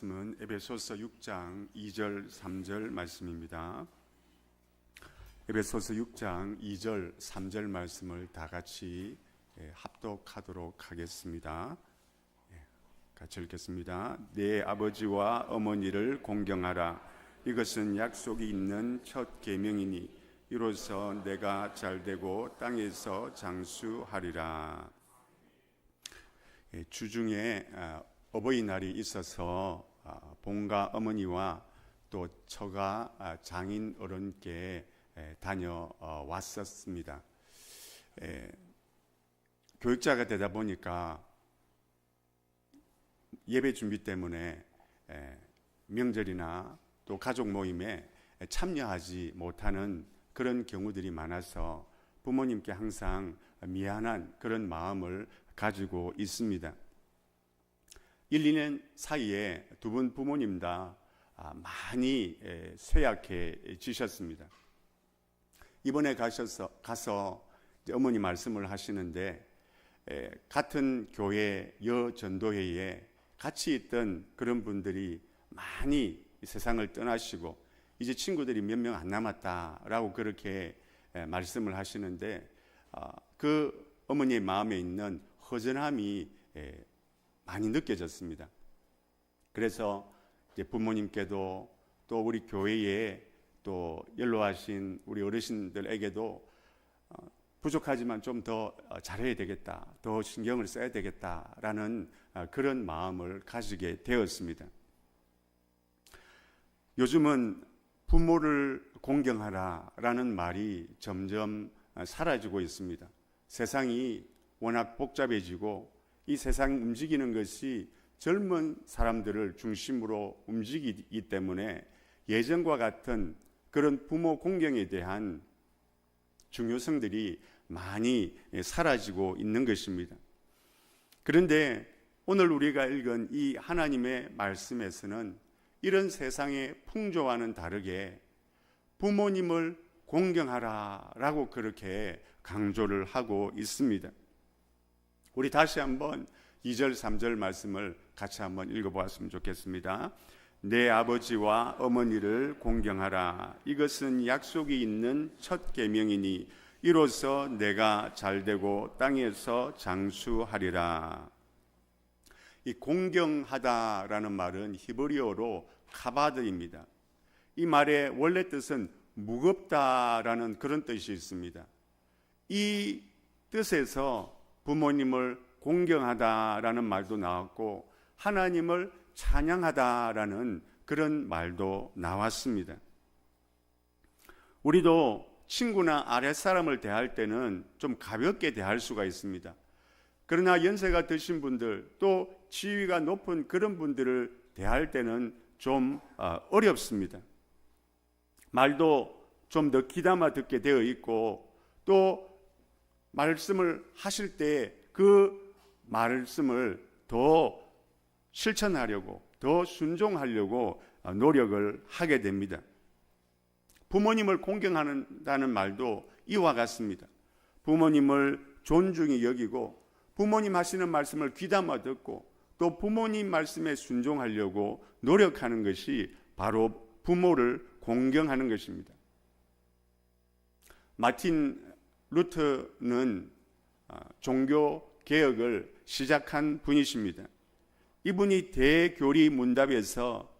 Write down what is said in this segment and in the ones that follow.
말씀은 에베소서 6장 2절 3절 말씀입니다. 에베소서 6장 2절 3절 말씀을 다 같이 합독하도록 하겠습니다. 같이 읽겠습니다. 내 아버지와 어머니를 공경하라. 이것은 약속이 있는 첫 계명이니 이로써 내가 잘되고 땅에서 장수하리라. 주중에 어버이날이 있어서 본가 어머니와 또 처가 장인 어른께 다녀왔었습니다. 교육자가 되다 보니까 예배 준비 때문에 명절이나 또 가족 모임에 참여하지 못하는 그런 경우들이 많아서 부모님께 항상 미안한 그런 마음을 가지고 있습니다. 1, 2년 사이에 두 분 부모님 다 많이 쇠약해지셨습니다. 이번에 가서 어머니 말씀을 하시는데 같은 교회 여전도회에 같이 있던 그런 분들이 많이 세상을 떠나시고 이제 친구들이 몇 명 안 남았다라고 그렇게 말씀을 하시는데 그 어머니의 마음에 있는 허전함이 많이 느껴졌습니다. 그래서 이제 부모님께도 또 우리 교회에 또 연로하신 우리 어르신들에게도 부족하지만 좀 더 잘해야 되겠다, 더 신경을 써야 되겠다라는 그런 마음을 가지게 되었습니다. 요즘은 부모를 공경하라라는 말이 점점 사라지고 있습니다. 세상이 워낙 복잡해지고 이 세상이 움직이는 것이 젊은 사람들을 중심으로 움직이기 때문에 예전과 같은 그런 부모 공경에 대한 중요성들이 많이 사라지고 있는 것입니다. 그런데 오늘 우리가 읽은 이 하나님의 말씀에서는 이런 세상의 풍조와는 다르게 부모님을 공경하라라고 그렇게 강조를 하고 있습니다. 우리 다시 한번 2절 3절 말씀을 같이 한번 읽어보았으면 좋겠습니다. 내 아버지와 어머니를 공경하라. 이것은 약속이 있는 첫 계명이니 이로써 내가 잘되고 땅에서 장수하리라. 이 공경하다라는 말은 히브리어로 카바드입니다. 이 말의 원래 뜻은 무겁다라는 그런 뜻이 있습니다. 이 뜻에서 부모님을 공경하다라는 말도 나왔고 하나님을 찬양하다라는 그런 말도 나왔습니다. 우리도 친구나 아랫사람을 대할 때는 좀 가볍게 대할 수가 있습니다. 그러나 연세가 드신 분들 또 지위가 높은 그런 분들을 대할 때는 좀 어렵습니다. 말도 좀 더 귀담아 듣게 되어 있고 또 말씀을 하실 때 그 말씀을 더 실천하려고 더 순종하려고 노력을 하게 됩니다. 부모님을 공경한다는 말도 이와 같습니다. 부모님을 존중히 여기고 부모님 하시는 말씀을 귀담아 듣고 또 부모님 말씀에 순종하려고 노력하는 것이 바로 부모를 공경하는 것입니다. 마틴 루터는 종교 개혁을 시작한 분이십니다. 이분이 대교리 문답에서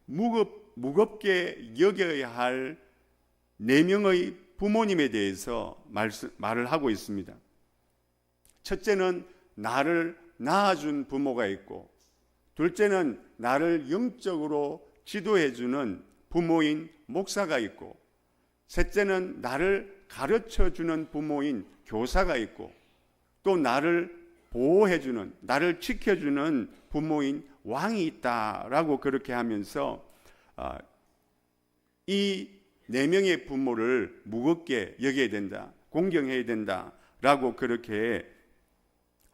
무겁게 여겨야 할 4명의 부모님에 대해서 말을 하고 있습니다. 첫째는 나를 낳아준 부모가 있고, 둘째는 나를 영적으로 지도해주는 부모인 목사가 있고, 셋째는 나를 가르쳐주는 부모인 교사가 있고, 또 나를 보호해주는, 나를 지켜주는 부모인 왕이 있다라고 그렇게 하면서 이 4명의 부모를 무겁게 여겨야 된다, 공경해야 된다라고 그렇게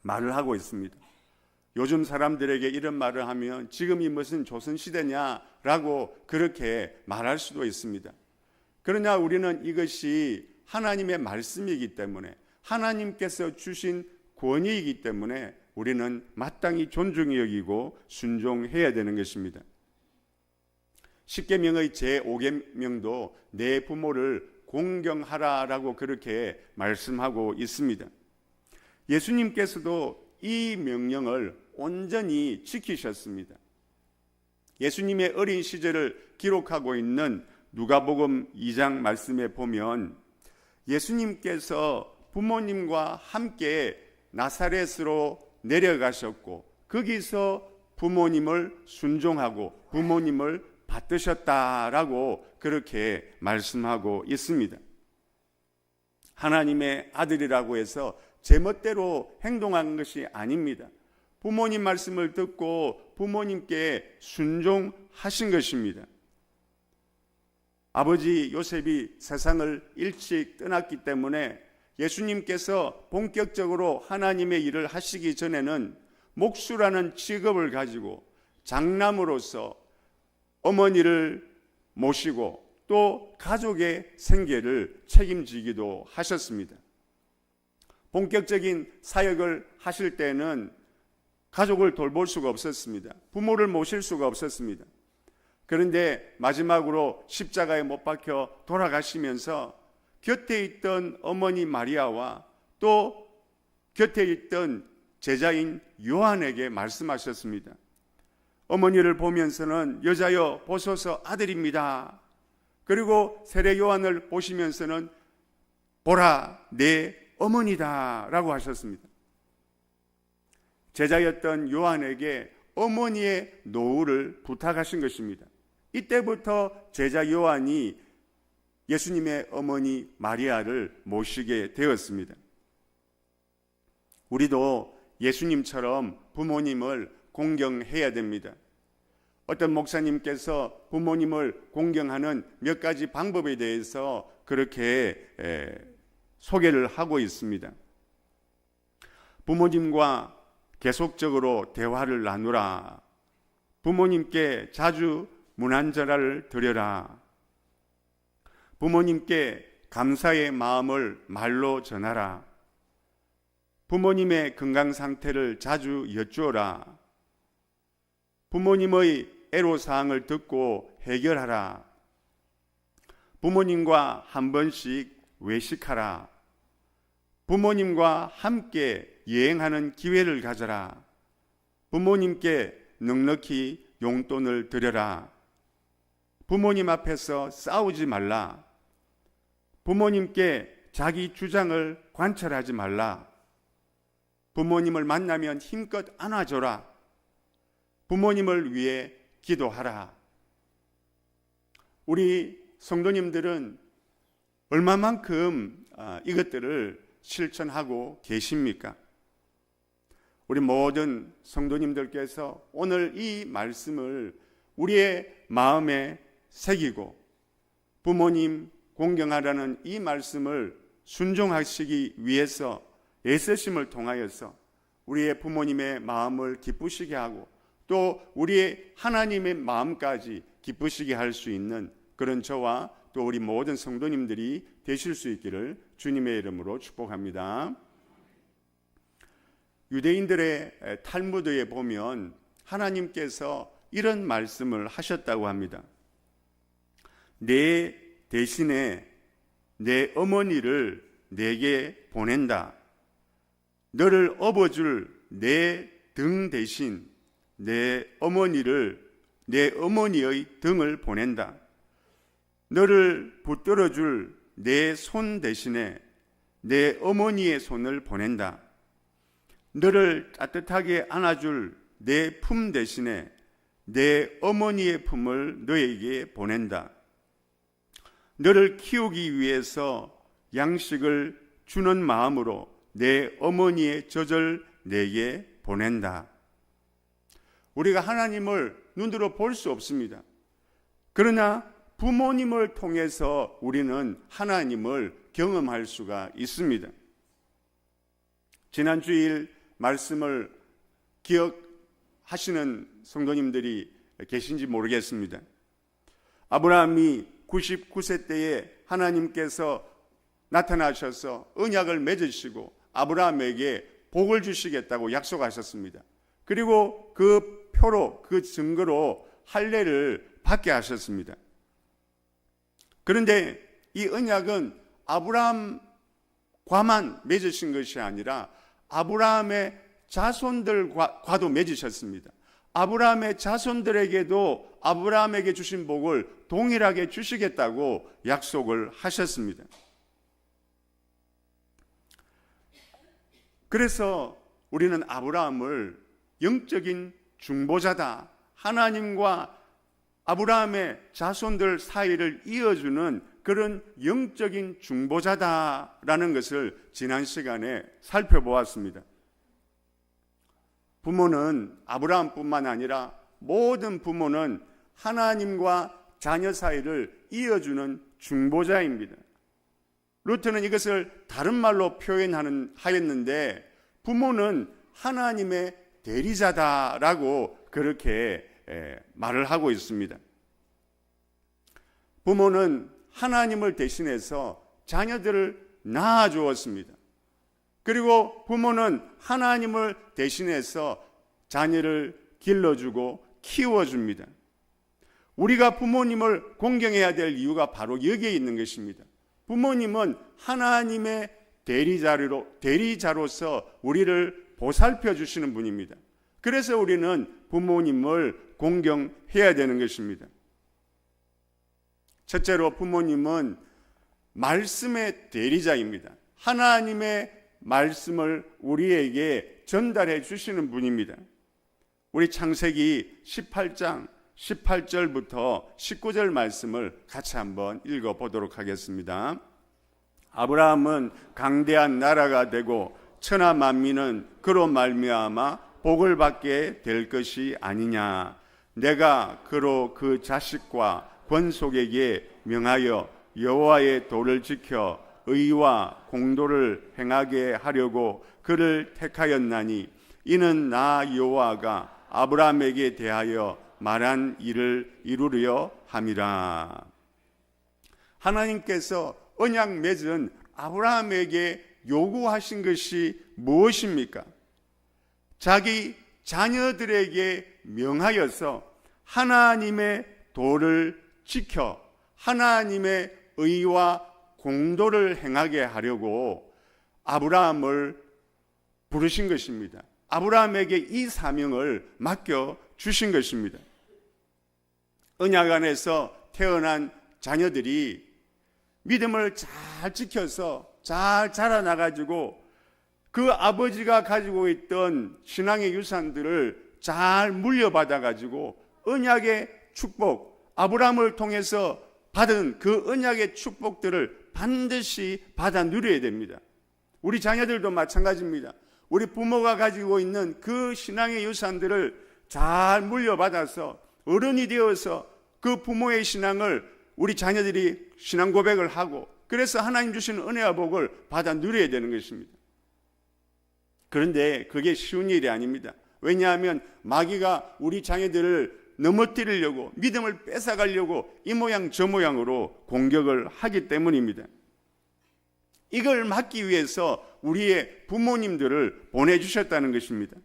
말을 하고 있습니다. 요즘 사람들에게 이런 말을 하면 지금이 무슨 조선시대냐라고 그렇게 말할 수도 있습니다. 그러나 우리는 이것이 하나님의 말씀이기 때문에 하나님께서 주신 권위이기 때문에 우리는 마땅히 존중히 여기고 순종해야 되는 것입니다. 십계명의 제5계명도 내 부모를 공경하라라고 그렇게 말씀하고 있습니다. 예수님께서도 이 명령을 온전히 지키셨습니다. 예수님의 어린 시절을 기록하고 있는 누가복음 2장 말씀에 보면 예수님께서 부모님과 함께 나사렛으로 내려가셨고 거기서 부모님을 순종하고 부모님을 받드셨다라고 그렇게 말씀하고 있습니다. 하나님의 아들이라고 해서 제멋대로 행동한 것이 아닙니다. 부모님 말씀을 듣고 부모님께 순종하신 것입니다. 아버지 요셉이 세상을 일찍 떠났기 때문에 예수님께서 본격적으로 하나님의 일을 하시기 전에는 목수라는 직업을 가지고 장남으로서 어머니를 모시고 또 가족의 생계를 책임지기도 하셨습니다. 본격적인 사역을 하실 때는 가족을 돌볼 수가 없었습니다. 부모를 모실 수가 없었습니다. 그런데 마지막으로 십자가에 못 박혀 돌아가시면서 곁에 있던 어머니 마리아와 또 곁에 있던 제자인 요한에게 말씀하셨습니다. 어머니를 보면서는 여자여 보소서 아들입니다. 그리고 세례 요한을 보시면서는 보라 내 어머니다 라고 하셨습니다. 제자였던 요한에게 어머니의 노후를 부탁하신 것입니다. 이때부터 제자 요한이 예수님의 어머니 마리아를 모시게 되었습니다. 우리도 예수님처럼 부모님을 공경해야 됩니다. 어떤 목사님께서 부모님을 공경하는 몇 가지 방법에 대해서 그렇게 소개를 하고 있습니다. 부모님과 계속적으로 대화를 나누라. 부모님께 자주 문안전화를 드려라. 부모님께 감사의 마음을 말로 전하라. 부모님의 건강 상태를 자주 여쭈어라. 부모님의 애로사항을 듣고 해결하라. 부모님과 한 번씩 외식하라. 부모님과 함께 여행하는 기회를 가져라. 부모님께 넉넉히 용돈을 드려라. 부모님 앞에서 싸우지 말라. 부모님께 자기 주장을 관철하지 말라. 부모님을 만나면 힘껏 안아줘라. 부모님을 위해 기도하라. 우리 성도님들은 얼마만큼 이것들을 실천하고 계십니까? 우리 모든 성도님들께서 오늘 이 말씀을 우리의 마음에 새기고 부모님 공경하라는 이 말씀을 순종하시기 위해서 애쓰심을 통하여서 우리의 부모님의 마음을 기쁘시게 하고 또 우리의 하나님의 마음까지 기쁘시게 할 수 있는 그런 저와 또 우리 모든 성도님들이 되실 수 있기를 주님의 이름으로 축복합니다. 유대인들의 탈무드에 보면 하나님께서 이런 말씀을 하셨다고 합니다. 내 대신에 내 어머니를 내게 보낸다. 너를 업어줄 내 등 대신 내 어머니를 내 어머니의 등을 보낸다. 너를 붙들어줄 내 손 대신에 내 어머니의 손을 보낸다. 너를 따뜻하게 안아줄 내 품 대신에 내 어머니의 품을 너에게 보낸다. 너를 키우기 위해서 양식을 주는 마음으로 내 어머니의 젖을 내게 보낸다. 우리가 하나님을 눈으로 볼 수 없습니다. 그러나 부모님을 통해서 우리는 하나님을 경험할 수가 있습니다. 지난 주일 말씀을 기억하시는 성도님들이 계신지 모르겠습니다. 아브라함이 99세 때에 하나님께서 나타나셔서 언약을 맺으시고 아브라함에게 복을 주시겠다고 약속하셨습니다. 그리고 그 표로, 그 증거로 할례를 받게 하셨습니다. 그런데 이 언약은 아브라함과만 맺으신 것이 아니라 아브라함의 자손들과도 맺으셨습니다. 아브라함의 자손들에게도 아브라함에게 주신 복을 동일하게 주시겠다고 약속을 하셨습니다. 그래서 우리는 아브라함을 영적인 중보자다, 하나님과 아브라함의 자손들 사이를 이어주는 그런 영적인 중보자다라는 것을 지난 시간에 살펴보았습니다. 부모는 아브라함뿐만 아니라 모든 부모는 하나님과 자녀 사이를 이어주는 중보자입니다. 루터는 이것을 다른 말로 표현하였는데 부모는 하나님의 대리자다라고 그렇게 말을 하고 있습니다. 부모는 하나님을 대신해서 자녀들을 낳아주었습니다. 그리고 부모는 하나님을 대신해서 자녀를 길러주고 키워줍니다. 우리가 부모님을 공경해야 될 이유가 바로 여기에 있는 것입니다. 부모님은 하나님의 대리자로서 우리를 보살펴 주시는 분입니다. 그래서 우리는 부모님을 공경해야 되는 것입니다. 첫째로 부모님은 말씀의 대리자입니다. 하나님의 말씀을 우리에게 전달해 주시는 분입니다. 우리 창세기 18장 18절부터 19절 말씀을 같이 한번 읽어보도록 하겠습니다. 아브라함은 강대한 나라가 되고 천하 만민은 그로 말미암아 복을 받게 될 것이 아니냐. 내가 그로 그 자식과 권속에게 명하여 여호와의 도를 지켜 의와 공도를 행하게 하려고 그를 택하였나니 이는 나 여호와가 아브라함에게 대하여 말한 일을 이루려 함이라. 하나님께서 언약 맺은 아브라함에게 요구하신 것이 무엇입니까? 자기 자녀들에게 명하여서 하나님의 도를 지켜 하나님의 의와 공도를 행하게 하려고 아브라함을 부르신 것입니다. 아브라함에게 이 사명을 맡겨 주신 것입니다. 언약 안에서 태어난 자녀들이 믿음을 잘 지켜서 잘 자라나가지고 그 아버지가 가지고 있던 신앙의 유산들을 잘 물려받아가지고 언약의 축복, 아브라함을 통해서 받은 그 언약의 축복들을 반드시 받아 누려야 됩니다. 우리 자녀들도 마찬가지입니다. 우리 부모가 가지고 있는 그 신앙의 유산들을 잘 물려받아서 어른이 되어서 그 부모의 신앙을 우리 자녀들이 신앙 고백을 하고 그래서 하나님 주시는 은혜와 복을 받아 누려야 되는 것입니다. 그런데 그게 쉬운 일이 아닙니다. 왜냐하면 마귀가 우리 자녀들을 넘어뜨리려고 믿음을 뺏어가려고 이 모양 저 모양으로 공격을 하기 때문입니다. 이걸 막기 위해서 우리의 부모님들을 보내주셨다는 것입니다.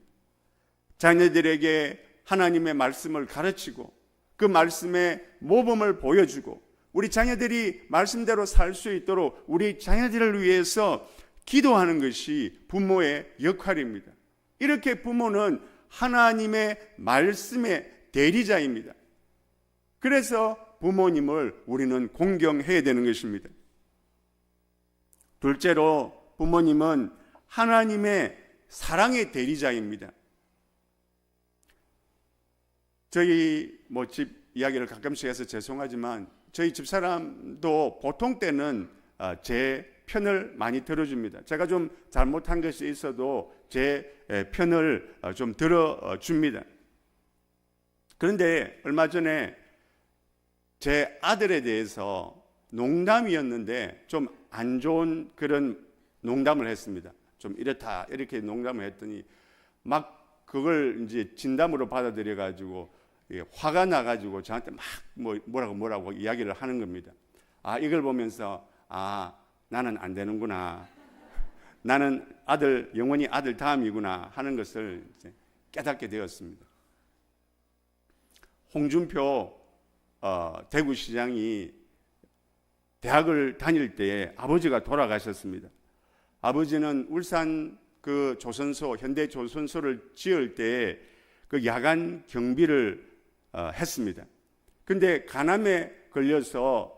자녀들에게 하나님의 말씀을 가르치고 그 말씀의 모범을 보여주고 우리 자녀들이 말씀대로 살 수 있도록 우리 자녀들을 위해서 기도하는 것이 부모의 역할입니다. 이렇게 부모는 하나님의 말씀의 대리자입니다. 그래서 부모님을 우리는 공경해야 되는 것입니다. 둘째로 부모님은 하나님의 사랑의 대리자입니다. 저희 집 이야기를 가끔씩 해서 죄송하지만 저희 집사람도 보통 때는 제 편을 많이 들어줍니다. 제가 좀 잘못한 것이 있어도 제 편을 좀 들어줍니다. 그런데 얼마 전에 제 아들에 대해서 농담이었는데 좀 안 좋은 그런 농담을 했습니다. 좀 이렇다 이렇게 농담을 했더니 막 그걸 이제 진담으로 받아들여 가지고 화가 나 가지고 저한테 막 뭐라고 이야기를 하는 겁니다. 이걸 보면서 나는 안 되는구나. 나는 영원히 아들 다음이구나 하는 것을 이제 깨닫게 되었습니다. 홍준표 대구시장이 대학을 다닐 때 아버지가 돌아가셨습니다. 아버지는 울산 그 조선소, 현대 조선소를 지을 때 그 야간 경비를 했습니다. 근데 간암에 걸려서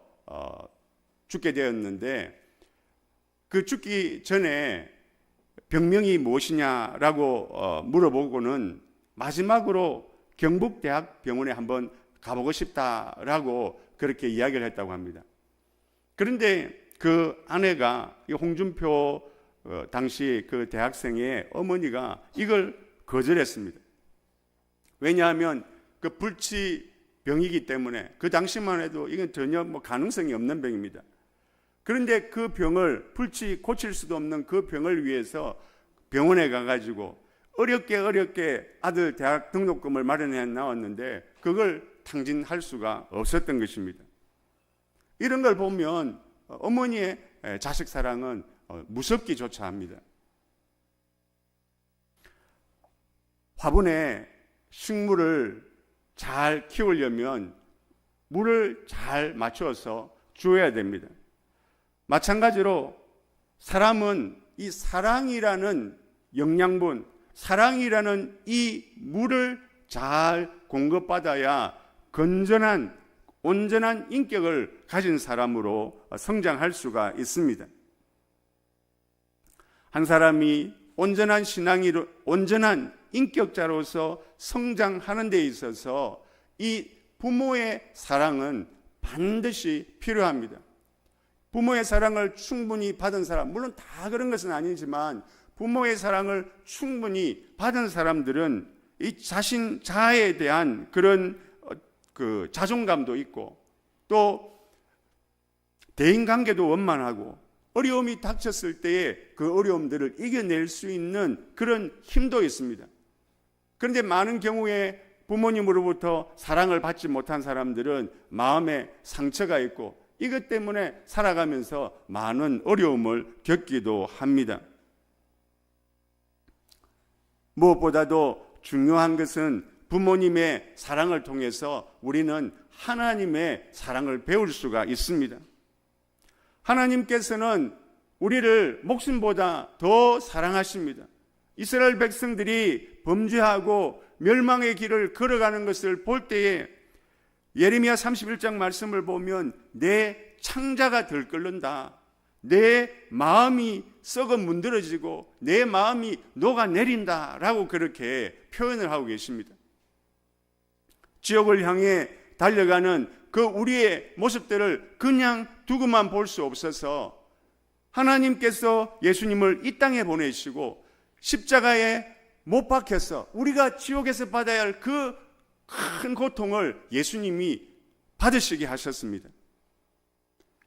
죽게 되었는데, 그 죽기 전에 병명이 무엇이냐라고 물어보고는 마지막으로 경북대학병원에 한번 가보고 싶다라고 그렇게 이야기를 했다고 합니다. 그런데 그 아내가, 홍준표 당시 그 대학생의 어머니가 이걸 거절했습니다. 왜냐하면 그 불치병이기 때문에, 그 당시만 해도 이건 전혀 가능성이 없는 병입니다. 그런데 그 병을, 불치 고칠 수도 없는 그 병을 위해서 병원에 가가지고 어렵게 아들 대학 등록금을 마련해 나왔는데 그걸 탕진할 수가 없었던 것입니다. 이런 걸 보면 어머니의 자식 사랑은 무섭기조차 합니다. 화분에 식물을 잘 키우려면 물을 잘 맞춰서 주어야 됩니다. 마찬가지로 사람은 이 사랑이라는 영양분, 사랑이라는 이 물을 잘 공급받아야 건전한, 온전한 인격을 가진 사람으로 성장할 수가 있습니다. 한 사람이 온전한 신앙이로, 온전한 인격자로서 성장하는 데 있어서 이 부모의 사랑은 반드시 필요합니다. 부모의 사랑을 충분히 받은 사람, 물론 다 그런 것은 아니지만 부모의 사랑을 충분히 받은 사람들은 이 자신 자아에 대한 그런 그 자존감도 있고, 또 대인관계도 원만하고, 어려움이 닥쳤을 때에 그 어려움들을 이겨낼 수 있는 그런 힘도 있습니다. 그런데 많은 경우에 부모님으로부터 사랑을 받지 못한 사람들은 마음에 상처가 있고, 이것 때문에 살아가면서 많은 어려움을 겪기도 합니다. 무엇보다도 중요한 것은 부모님의 사랑을 통해서 우리는 하나님의 사랑을 배울 수가 있습니다. 하나님께서는 우리를 목숨보다 더 사랑하십니다. 이스라엘 백성들이 범죄하고 멸망의 길을 걸어가는 것을 볼 때에 예레미야 31장 말씀을 보면 내 창자가 들끓는다, 내 마음이 썩어 문드러지고 내 마음이 녹아내린다 라고 그렇게 표현을 하고 계십니다. 지옥을 향해 달려가는 그 우리의 모습들을 그냥 두고만 볼 수 없어서 하나님께서 예수님을 이 땅에 보내시고 십자가에 못 박혀서 우리가 지옥에서 받아야 할 그 큰 고통을 예수님이 받으시게 하셨습니다.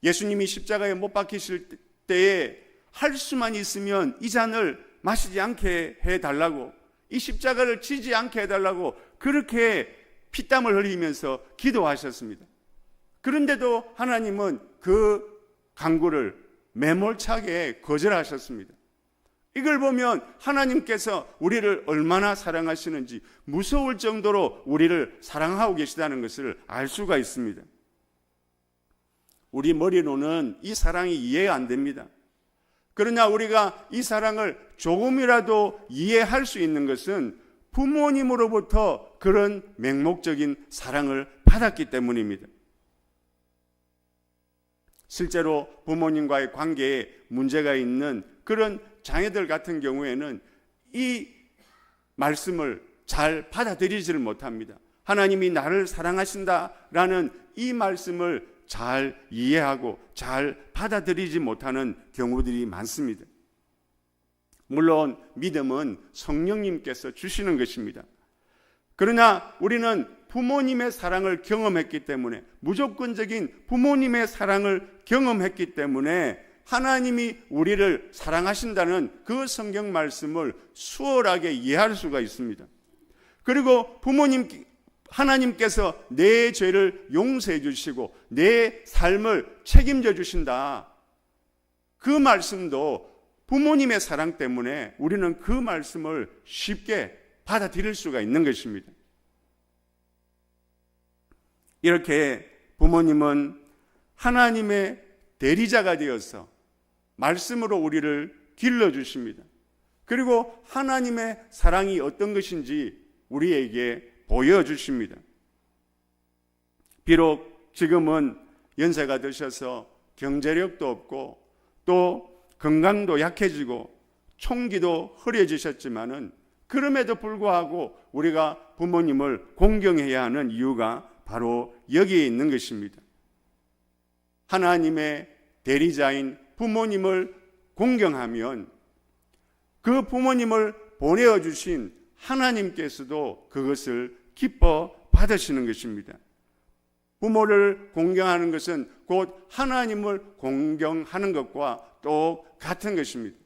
예수님이 십자가에 못 박히실 때에 할 수만 있으면 이 잔을 마시지 않게 해달라고, 이 십자가를 지지 않게 해달라고 그렇게 피땀을 흘리면서 기도하셨습니다. 그런데도 하나님은 그 간구를 매몰차게 거절하셨습니다. 이걸 보면 하나님께서 우리를 얼마나 사랑하시는지 무서울 정도로 우리를 사랑하고 계시다는 것을 알 수가 있습니다. 우리 머리로는 이 사랑이 이해가 안 됩니다. 그러나 우리가 이 사랑을 조금이라도 이해할 수 있는 것은 부모님으로부터 그런 맹목적인 사랑을 받았기 때문입니다. 실제로 부모님과의 관계에 문제가 있는 그런 자녀들 같은 경우에는 이 말씀을 잘 받아들이지를 못합니다. 하나님이 나를 사랑하신다라는 이 말씀을 잘 이해하고 잘 받아들이지 못하는 경우들이 많습니다. 물론 믿음은 성령님께서 주시는 것입니다. 그러나 우리는 부모님의 사랑을 경험했기 때문에, 무조건적인 부모님의 사랑을 경험했기 때문에 하나님이 우리를 사랑하신다는 그 성경 말씀을 수월하게 이해할 수가 있습니다. 그리고 하나님께서 내 죄를 용서해 주시고 내 삶을 책임져 주신다, 그 말씀도 부모님의 사랑 때문에 우리는 그 말씀을 쉽게 받아들일 수가 있는 것입니다. 이렇게 부모님은 하나님의 대리자가 되어서 말씀으로 우리를 길러주십니다. 그리고 하나님의 사랑이 어떤 것인지 우리에게 보여주십니다. 비록 지금은 연세가 드셔서 경제력도 없고 또 건강도 약해지고 총기도 흐려지셨지만은 그럼에도 불구하고 우리가 부모님을 공경해야 하는 이유가 바로 여기에 있는 것입니다. 하나님의 대리자인 부모님을 공경하면 그 부모님을 보내어 주신 하나님께서도 그것을 기뻐 받으시는 것입니다. 부모를 공경하는 것은 곧 하나님을 공경하는 것과 똑같은 것입니다.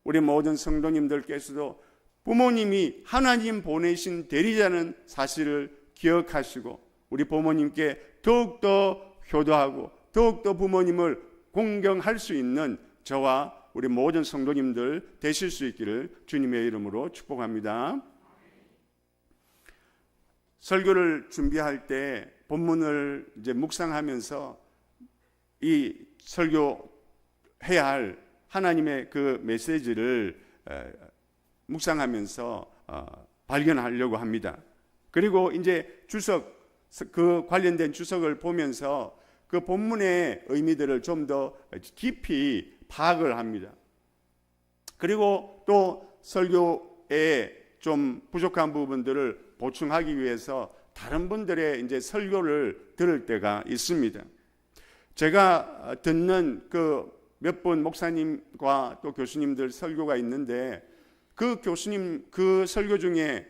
우리 모든 성도님들께서도 부모님이 하나님 보내신 대리자는 사실을 기억하시고 우리 부모님께 더욱더 효도하고 더욱더 부모님을 공경할 수 있는 저와 우리 모든 성도님들 되실 수 있기를 주님의 이름으로 축복합니다. 설교를 준비할 때 본문을 이제 묵상하면서 이 설교해야 할 하나님의 그 메시지를 묵상하면서 발견하려고 합니다. 그리고 이제 주석, 그 관련된 주석을 보면서 그 본문의 의미들을 좀 더 깊이 파악을 합니다. 그리고 또 설교에 좀 부족한 부분들을 보충하기 위해서 다른 분들의 이제 설교를 들을 때가 있습니다. 제가 듣는 그 몇 분 목사님과 또 교수님들 설교가 있는데 그 교수님 그 설교 중에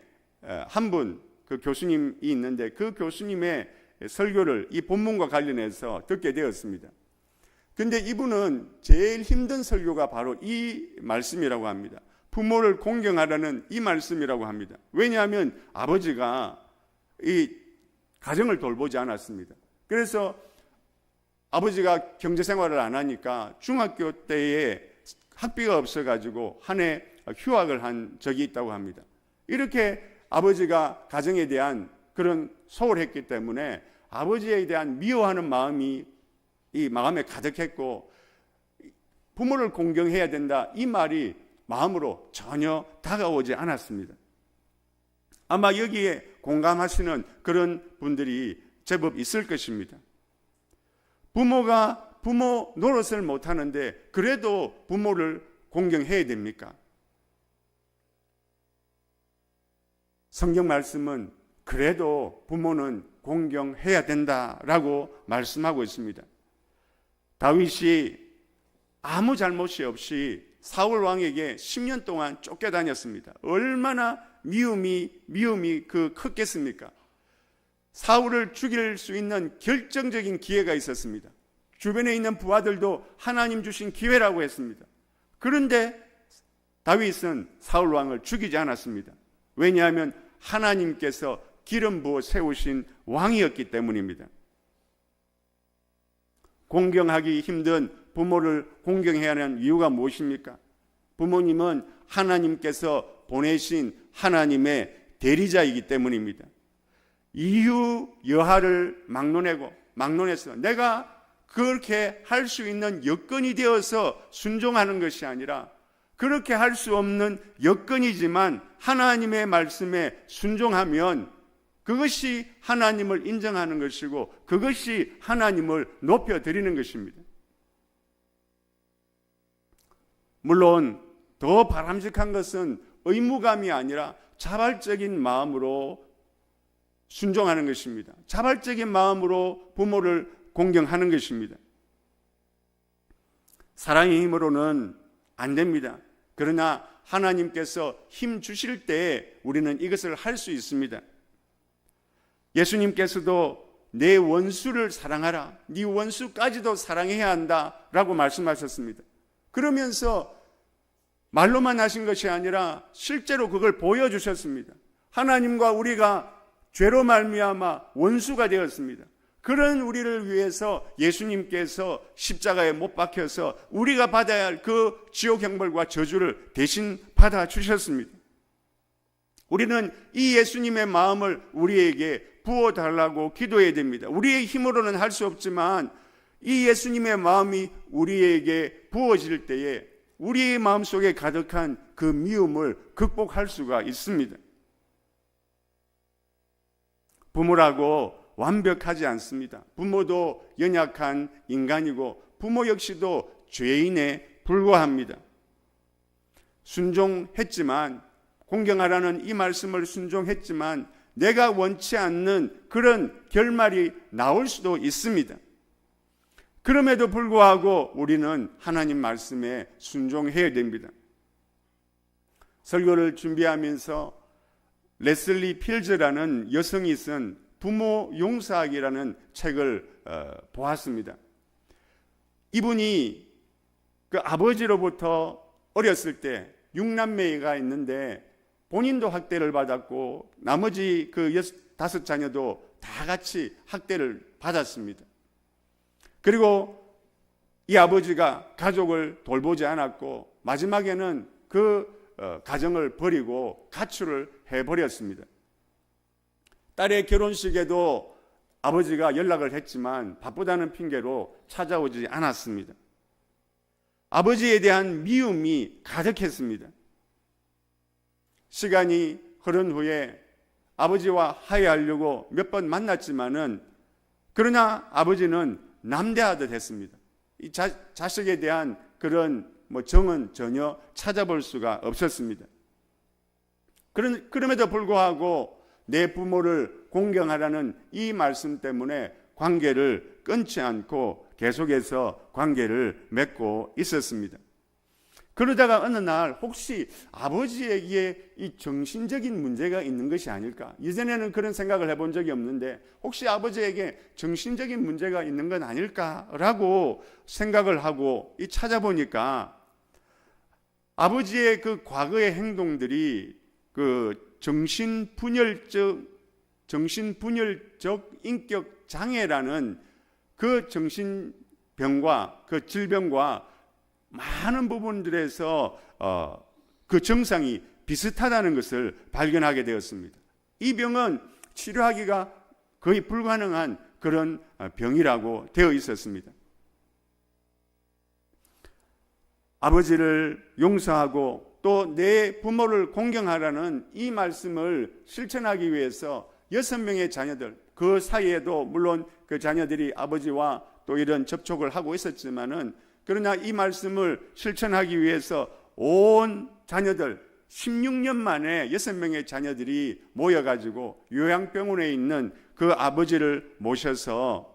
한 분 그 교수님이 있는데 그 교수님의 설교를 이 본문과 관련해서 듣게 되었습니다. 근데 이분은 제일 힘든 설교가 바로 이 말씀이라고 합니다. 부모를 공경하라는 이 말씀이라고 합니다. 왜냐하면 아버지가 이 가정을 돌보지 않았습니다. 그래서 아버지가 경제생활을 안 하니까 중학교 때에 학비가 없어가지고 한 해 휴학을 한 적이 있다고 합니다. 이렇게 아버지가 가정에 대한 그런 소홀했기 때문에 아버지에 대한 미워하는 마음이 이 마음에 가득했고 부모를 공경해야 된다 이 말이 마음으로 전혀 다가오지 않았습니다. 아마 여기에 공감하시는 그런 분들이 제법 있을 것입니다. 부모가 부모 노릇을 못하는데 그래도 부모를 공경해야 됩니까? 성경 말씀은 그래도 부모는 공경해야 된다라고 말씀하고 있습니다. 다윗이 아무 잘못이 없이 사울 왕에게 10년 동안 쫓겨다녔습니다. 얼마나 미움이 컸겠습니까? 사울을 죽일 수 있는 결정적인 기회가 있었습니다. 주변에 있는 부하들도 하나님 주신 기회라고 했습니다. 그런데 다윗은 사울 왕을 죽이지 않았습니다. 왜냐하면 하나님께서 기름 부어 세우신 왕이었기 때문입니다. 공경하기 힘든 부모를 공경해야 하는 이유가 무엇입니까? 부모님은 하나님께서 보내신 하나님의 대리자이기 때문입니다. 이유 여하를 막론해서 내가 그렇게 할 수 있는 여건이 되어서 순종하는 것이 아니라 그렇게 할 수 없는 여건이지만 하나님의 말씀에 순종하면 그것이 하나님을 인정하는 것이고 그것이 하나님을 높여드리는 것입니다. 물론 더 바람직한 것은 의무감이 아니라 자발적인 마음으로 순종하는 것입니다. 자발적인 마음으로 부모를 공경하는 것입니다. 사랑의 힘으로는 안 됩니다. 그러나 하나님께서 힘 주실 때 우리는 이것을 할 수 있습니다. 예수님께서도 내 원수를 사랑하라, 네 원수까지도 사랑해야 한다라고 말씀하셨습니다. 그러면서 말로만 하신 것이 아니라 실제로 그걸 보여주셨습니다. 하나님과 우리가 죄로 말미암아 원수가 되었습니다. 그런 우리를 위해서 예수님께서 십자가에 못 박혀서 우리가 받아야 할 그 지옥 형벌과 저주를 대신 받아 주셨습니다. 우리는 이 예수님의 마음을 우리에게 부어달라고 기도해야 됩니다. 우리의 힘으로는 할 수 없지만 이 예수님의 마음이 우리에게 부어질 때에 우리의 마음속에 가득한 그 미움을 극복할 수가 있습니다. 부모라고 완벽하지 않습니다. 부모도 연약한 인간이고 부모 역시도 죄인에 불과합니다. 순종했지만, 공경하라는 이 말씀을 순종했지만 내가 원치 않는 그런 결말이 나올 수도 있습니다. 그럼에도 불구하고 우리는 하나님 말씀에 순종해야 됩니다. 설교를 준비하면서 레슬리 필즈라는 여성이 쓴 부모 용서하기라는 책을 보았습니다. 이분이 그 아버지로부터 어렸을 때 6남매가 있는데 본인도 학대를 받았고 나머지 그 5자녀도 다 같이 학대를 받았습니다. 그리고 이 아버지가 가족을 돌보지 않았고 마지막에는 그 가정을 버리고 가출을 해버렸습니다. 딸의 결혼식에도 아버지가 연락을 했지만 바쁘다는 핑계로 찾아오지 않았습니다. 아버지에 대한 미움이 가득했습니다. 시간이 흐른 후에 아버지와 화해하려고 몇 번 만났지만은 그러나 아버지는 남대하듯 했습니다. 이 자식에 대한 그런 정은 전혀 찾아볼 수가 없었습니다. 그럼에도 불구하고 내 부모를 공경하라는 이 말씀 때문에 관계를 끊지 않고 계속해서 관계를 맺고 있었습니다. 그러다가 어느 날 혹시 아버지에게 이 정신적인 문제가 있는 것이 아닐까? 이전에는 그런 생각을 해본 적이 없는데 혹시 아버지에게 정신적인 문제가 있는 건 아닐까라고 생각을 하고 찾아보니까 아버지의 그 과거의 행동들이 그 정신분열적 인격 장애라는 그 정신병과 그 질병과 많은 부분들에서 그 증상이 비슷하다는 것을 발견하게 되었습니다. 이 병은 치료하기가 거의 불가능한 그런 병이라고 되어 있었습니다. 아버지를 용서하고 또 내 부모를 공경하라는 이 말씀을 실천하기 위해서 6명의 자녀들, 그 사이에도 물론 그 자녀들이 아버지와 또 이런 접촉을 하고 있었지만은 그러나 이 말씀을 실천하기 위해서 온 자녀들 16년 만에 6명의 자녀들이 모여가지고 요양병원에 있는 그 아버지를 모셔서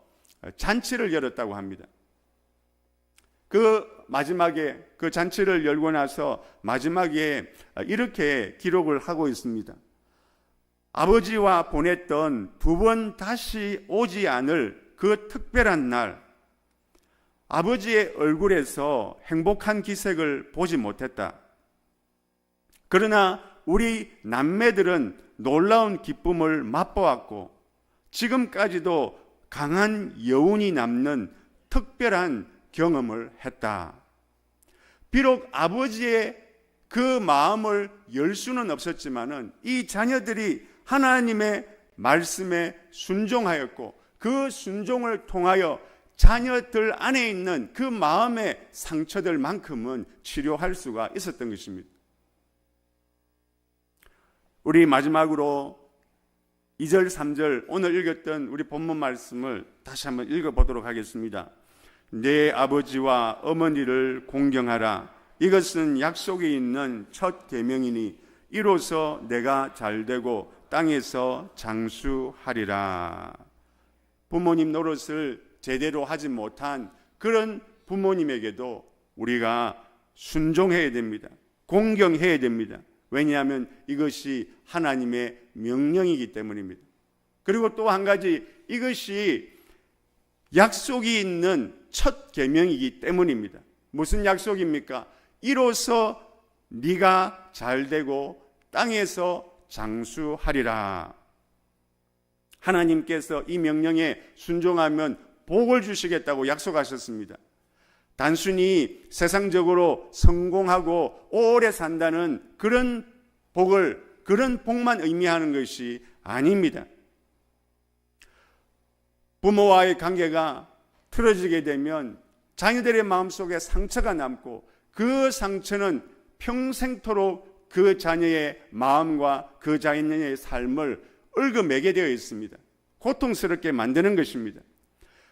잔치를 열었다고 합니다. 그 마지막에 그 잔치를 열고 나서 마지막에 이렇게 기록을 하고 있습니다. 아버지와 보냈던 2번 다시 오지 않을 그 특별한 날, 아버지의 얼굴에서 행복한 기색을 보지 못했다. 그러나 우리 남매들은 놀라운 기쁨을 맛보았고 지금까지도 강한 여운이 남는 특별한 경험을 했다. 비록 아버지의 그 마음을 열 수는 없었지만은 이 자녀들이 하나님의 말씀에 순종하였고 그 순종을 통하여 자녀들 안에 있는 그 마음의 상처들만큼은 치료할 수가 있었던 것입니다. 우리 마지막으로 2절, 3절 오늘 읽었던 우리 본문 말씀을 다시 한번 읽어보도록 하겠습니다. 내 아버지와 어머니를 공경하라. 이것은 약속이 있는 첫 계명이니 이로써 내가 잘되고 땅에서 장수하리라. 부모님 노릇을 제대로 하지 못한 그런 부모님에게도 우리가 순종해야 됩니다. 공경해야 됩니다. 왜냐하면 이것이 하나님의 명령이기 때문입니다. 그리고 또 한 가지, 이것이 약속이 있는 첫 계명이기 때문입니다. 무슨 약속입니까? 이로써 네가 잘되고 땅에서 장수하리라. 하나님께서 이 명령에 순종하면 복을 주시겠다고 약속하셨습니다. 단순히 세상적으로 성공하고 오래 산다는 그런 복만 의미하는 것이 아닙니다. 부모와의 관계가 틀어지게 되면 자녀들의 마음속에 상처가 남고 그 상처는 평생토록 그 자녀의 마음과 그 자녀의 삶을 얽어매게 되어 있습니다. 고통스럽게 만드는 것입니다.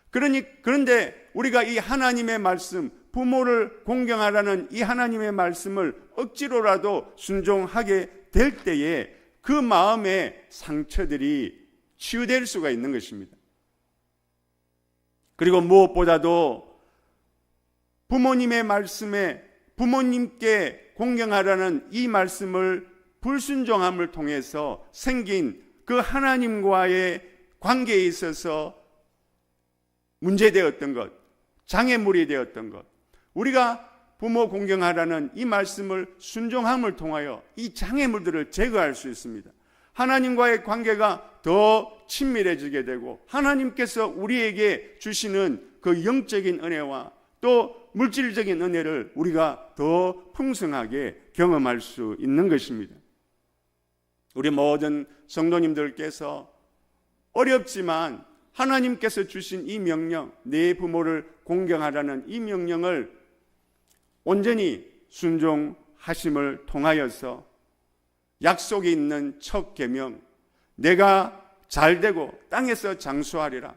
그런데 우리가 이 하나님의 말씀, 부모를 공경하라는 이 하나님의 말씀을 억지로라도 순종하게 될 때에 그 마음의 상처들이 치유될 수가 있는 것입니다. 그리고 무엇보다도 부모님의 말씀에 부모님께 공경하라는 이 말씀을 불순종함을 통해서 생긴 그 하나님과의 관계에 있어서 문제되었던 것, 장애물이 되었던 것, 우리가 부모 공경하라는 이 말씀을 순종함을 통하여 이 장애물들을 제거할 수 있습니다. 하나님과의 관계가 더 친밀해지게 되고 하나님께서 우리에게 주시는 그 영적인 은혜와 또 물질적인 은혜를 우리가 더 풍성하게 경험할 수 있는 것입니다. 우리 모든 성도님들께서 어렵지만 하나님께서 주신 이 명령, 내 부모를 공경하라는 이 명령을 온전히 순종하심을 통하여서 약속이 있는 첫 계명, 내가 잘되고 땅에서 장수하리라,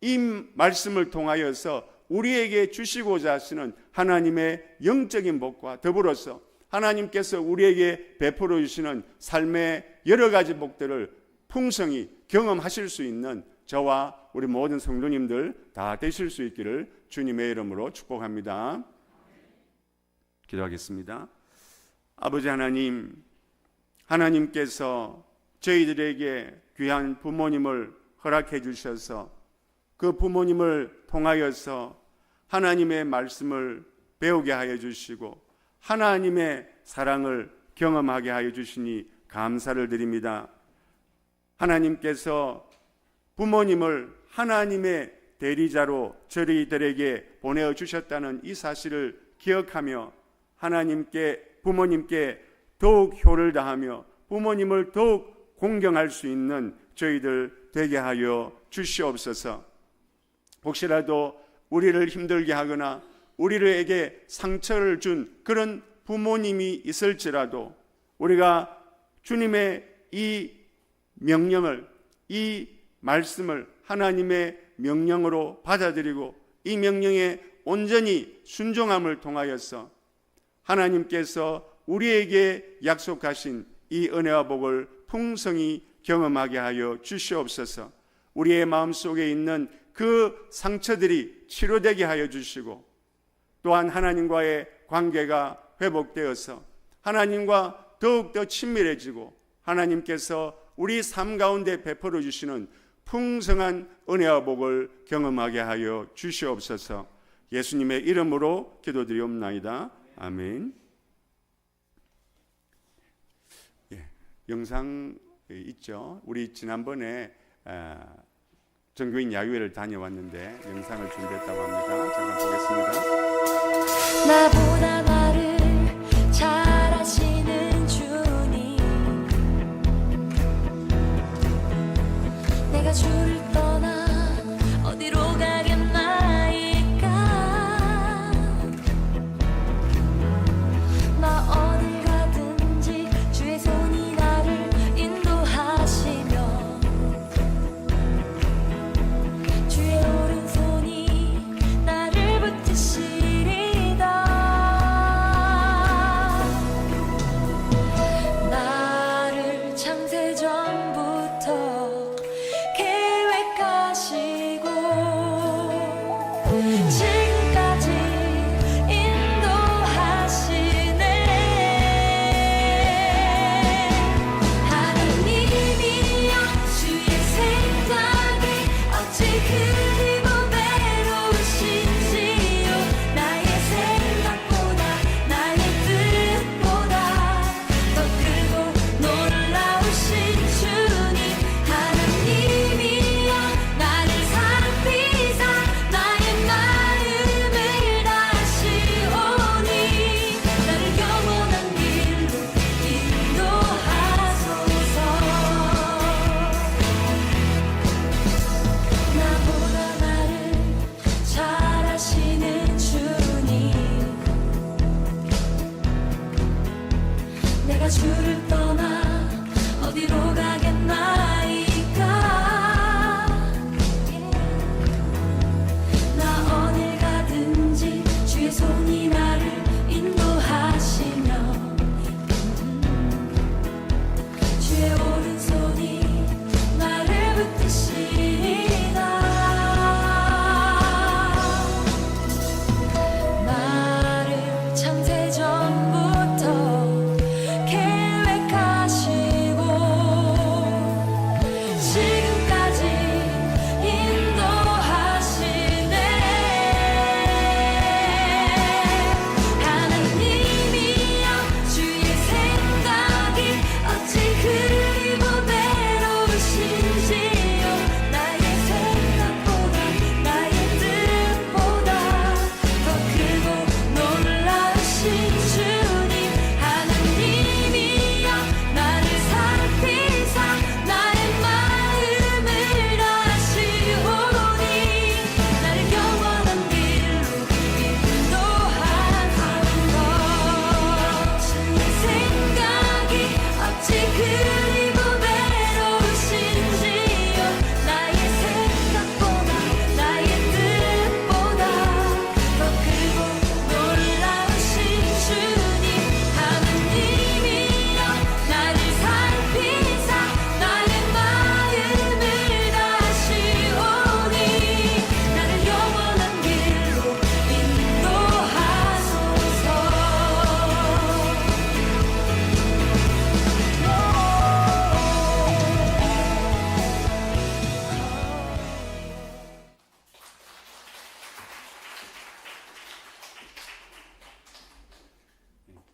이 말씀을 통하여서 우리에게 주시고자 하시는 하나님의 영적인 복과 더불어서 하나님께서 우리에게 베풀어 주시는 삶의 여러 가지 복들을 풍성히 경험하실 수 있는 저와 우리 모든 성도님들 다 되실 수 있기를 주님의 이름으로 축복합니다. 기도하겠습니다. 아버지 하나님, 하나님께서 저희들에게 귀한 부모님을 허락해 주셔서 그 부모님을 통하여서 하나님의 말씀을 배우게 하여 주시고 하나님의 사랑을 경험하게 하여 주시니 감사를 드립니다. 하나님께서 부모님을 하나님의 대리자로 저희들에게 보내주셨다는 이 사실을 기억하며 하나님께, 부모님께 더욱 효를 다하며 부모님을 더욱 공경할 수 있는 저희들 되게 하여 주시옵소서. 혹시라도 우리를 힘들게 하거나 우리에게 상처를 준 그런 부모님이 있을지라도 우리가 주님의 이 명령을, 이 말씀을 하나님의 명령으로 받아들이고 이 명령에 온전히 순종함을 통하여서 하나님께서 우리에게 약속하신 이 은혜와 복을 풍성히 경험하게 하여 주시옵소서. 우리의 마음속에 있는 그 상처들이 치료되게 하여 주시고 또한 하나님과의 관계가 회복되어서 하나님과 더욱더 친밀해지고 하나님께서 우리 삶 가운데 베풀어 주시는 풍성한 은혜와 복을 경험하게 하여 주시옵소서. 예수님의 이름으로 기도드리옵나이다. 아멘. 영상 있죠? 우리 지난번에 전교인 야유회를 다녀왔는데 영상을 준비했다고 합니다. 잠깐 보겠습니다. 나보다 나를 잘 아시는 주님, 내가 주를 떠나 어디로 가겠나이까. 나 어딜 가든지 주의 손이 나를 인도하시며 주의 오른손이 나를 붙드시리다.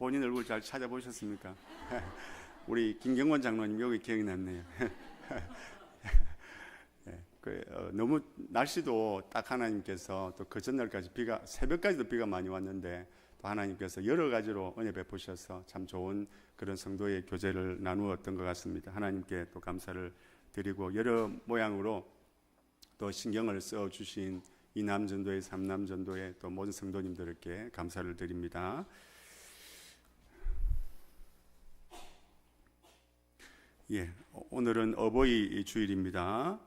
본인 얼굴 잘 찾아보셨습니까? 우리 김경원 장로님 여기 기억이 났네요. 너무 날씨도 딱 하나님께서 또 그 전날까지 비가 새벽까지도 비가 많이 왔는데 또 하나님께서 여러 가지로 은혜 베푸셔서 참 좋은 그런 성도의 교제를 나누었던 것 같습니다. 하나님께 또 감사를 드리고 여러 모양으로 또 신경을 써 주신 이남전도회, 삼남전도회 또 모든 성도님들께 감사를 드립니다. 오늘은 어버이 주일입니다.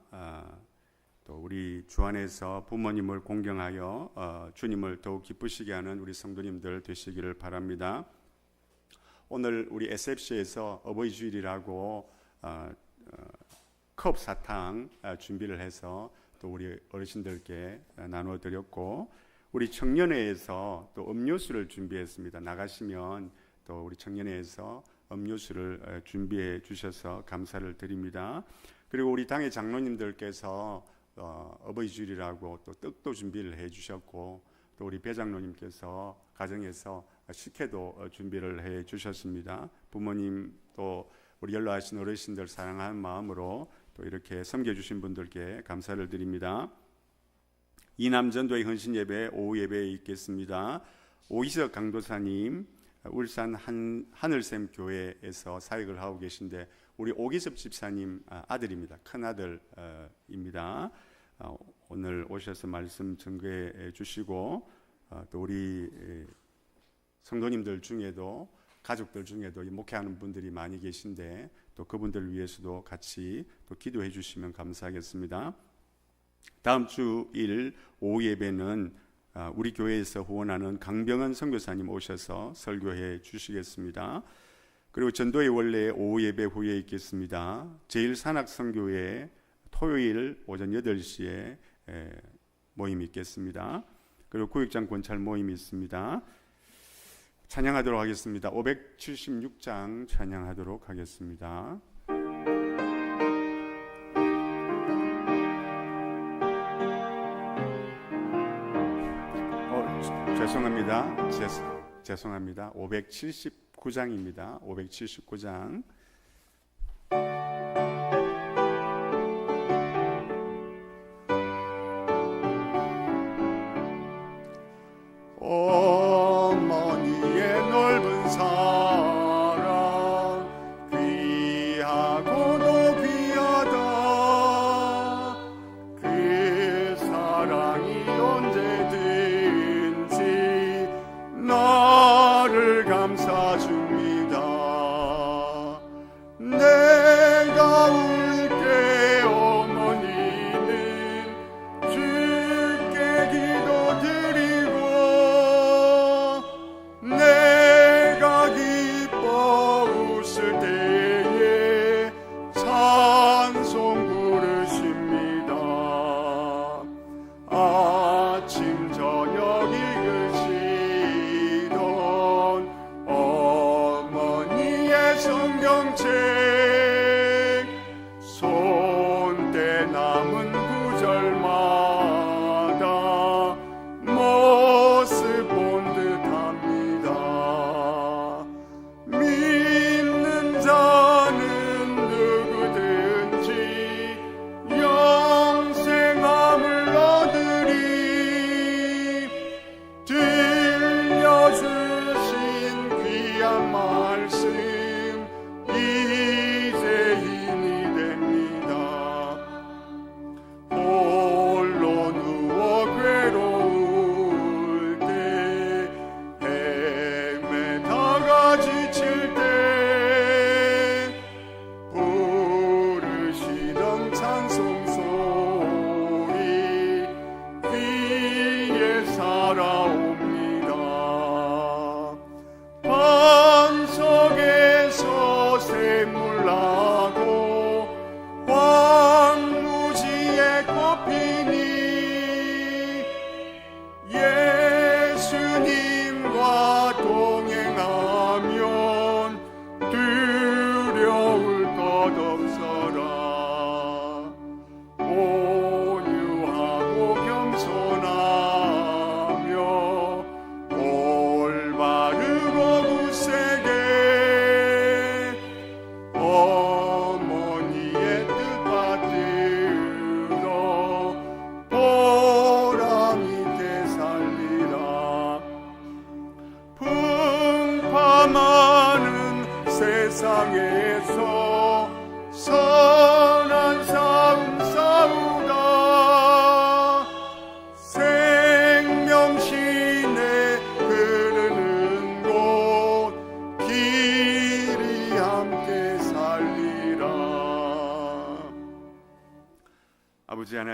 또 우리 주 안에서 부모님을 공경하여 주님을 더욱 기쁘시게 하는 우리 성도님들 되시기를 바랍니다. 오늘 우리 SFC에서 어버이 주일이라고 컵 사탕 준비를 해서 또 우리 어르신들께 나누어 드렸고, 우리 청년회에서 또 음료수를 준비했습니다. 나가시면 또 우리 청년회에서 음료수를 준비해 주셔서 감사를 드립니다. 그리고 우리 당의 장로님들께서 어버이 주일이라고 또 떡도 준비를 해 주셨고, 또 우리 배장로님께서 가정에서 식혜도 준비를 해 주셨습니다. 부모님 또 우리 연로하신 어르신들 사랑하는 마음으로 또 이렇게 섬겨주신 분들께 감사를 드립니다. 이남전도의 헌신예배 오후 예배에 있겠습니다. 오이석 강도사님 울산 하늘샘 교회에서 사역을 하고 계신데 우리 오기섭 집사님 아들입니다. 큰아들입니다. 오늘 오셔서 말씀 증거해 주시고 또 우리 성도님들 중에도 가족들 중에도 목회하는 분들이 많이 계신데 또 그분들을 위해서도 같이 또 기도해 주시면 감사하겠습니다. 다음 주일 오후 예배는 우리 교회에서 후원하는 강병헌 선교사님 오셔서 설교해 주시겠습니다. 그리고 전도회 원래 오후 예배 후에 있겠습니다. 제1산악선교회 토요일 오전 8시에 모임이 있겠습니다. 그리고 구역장 권찰 모임이 있습니다. 찬양하도록 하겠습니다. 576장 찬양하도록 하겠습니다. 죄송합니다. 죄송합니다. 579장입니다. 579장. 어머니의 넓은 사랑 귀하고도 귀하다. 그 사랑이 언제든지 나를 감싸줍니다.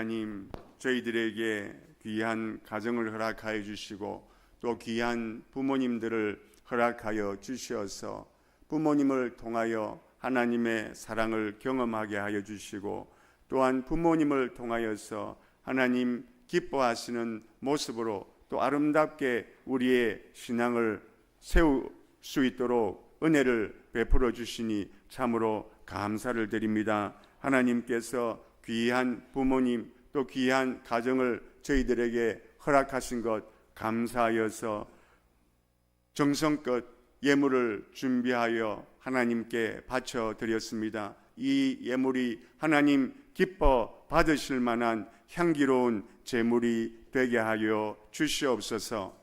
하나님, 저희들에게 귀한 가정을 허락하여 주시고 또 귀한 부모님들을 허락하여 주시어서 부모님을 통하여 하나님의 사랑을 경험하게 하여 주시고 또한 부모님을 통하여서 하나님 기뻐하시는 모습으로 또 아름답게 우리의 신앙을 세울 수 있도록 은혜를 베풀어 주시니 참으로 감사를 드립니다. 하나님께서 귀한 부모님 또 귀한 가정을 저희들에게 허락하신 것 감사하여서 정성껏 예물을 준비하여 하나님께 바쳐 드렸습니다. 이 예물이 하나님 기뻐 받으실 만한 향기로운 제물이 되게 하여 주시옵소서.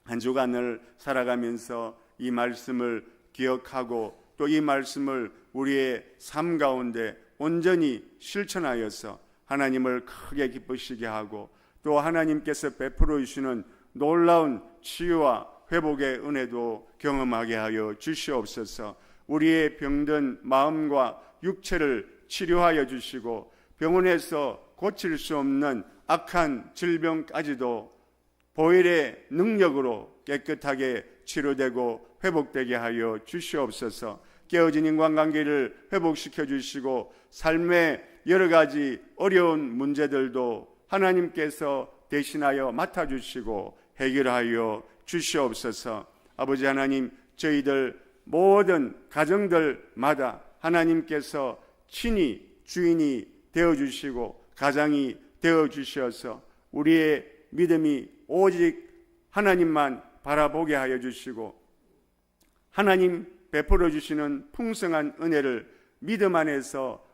한 주간을 살아가면서 이 말씀을 기억하고 또 이 말씀을 우리의 삶 가운데 온전히 실천하여서 하나님을 크게 기쁘시게 하고 또 하나님께서 베풀어 주시는 놀라운 치유와 회복의 은혜도 경험하게 하여 주시옵소서. 우리의 병든 마음과 육체를 치료하여 주시고 병원에서 고칠 수 없는 악한 질병까지도 보혈의 능력으로 깨끗하게 치료되고 회복되게 하여 주시옵소서. 깨어진 인간관계를 회복시켜 주시고 삶의 여러 가지 어려운 문제들도 하나님께서 대신하여 맡아주시고 해결하여 주시옵소서. 아버지 하나님, 저희들 모든 가정들마다 하나님께서 친히 주인이 되어주시고 가장이 되어주셔서 우리의 믿음이 오직 하나님만 바라보게 하여 주시고 하나님 베풀어 주시는 풍성한 은혜를 믿음 안에서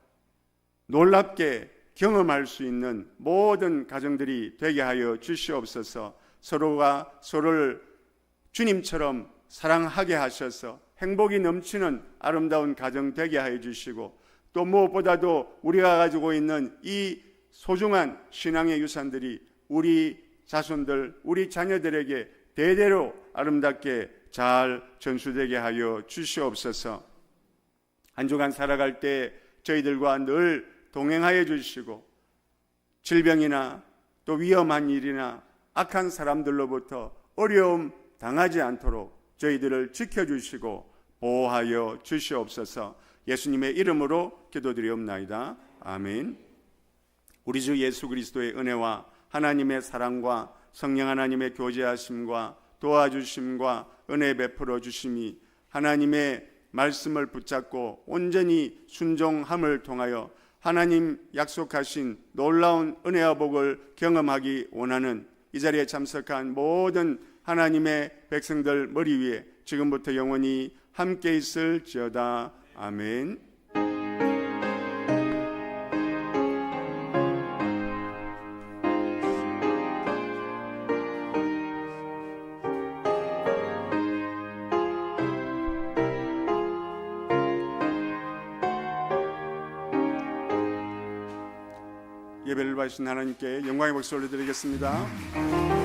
놀랍게 경험할 수 있는 모든 가정들이 되게 하여 주시옵소서. 서로가 서로를 주님처럼 사랑하게 하셔서 행복이 넘치는 아름다운 가정 되게 하여 주시고 또 무엇보다도 우리가 가지고 있는 이 소중한 신앙의 유산들이 우리 자손들, 우리 자녀들에게 대대로 아름답게 잘 전수되게 하여 주시옵소서. 한 주간 살아갈 때 저희들과 늘 동행하여 주시고 질병이나 또 위험한 일이나 악한 사람들로부터 어려움 당하지 않도록 저희들을 지켜주시고 보호하여 주시옵소서. 예수님의 이름으로 기도드리옵나이다. 아멘. 우리 주 예수 그리스도의 은혜와 하나님의 사랑과 성령 하나님의 교제하심과 도와주심과 은혜 베풀어 주심이 하나님의 말씀을 붙잡고 온전히 순종함을 통하여 하나님 약속하신 놀라운 은혜와 복을 경험하기 원하는 이 자리에 참석한 모든 하나님의 백성들 머리 위에 지금부터 영원히 함께 있을지어다. 아멘. 예배를 받으신 하나님께 영광의 박수 올려드리겠습니다.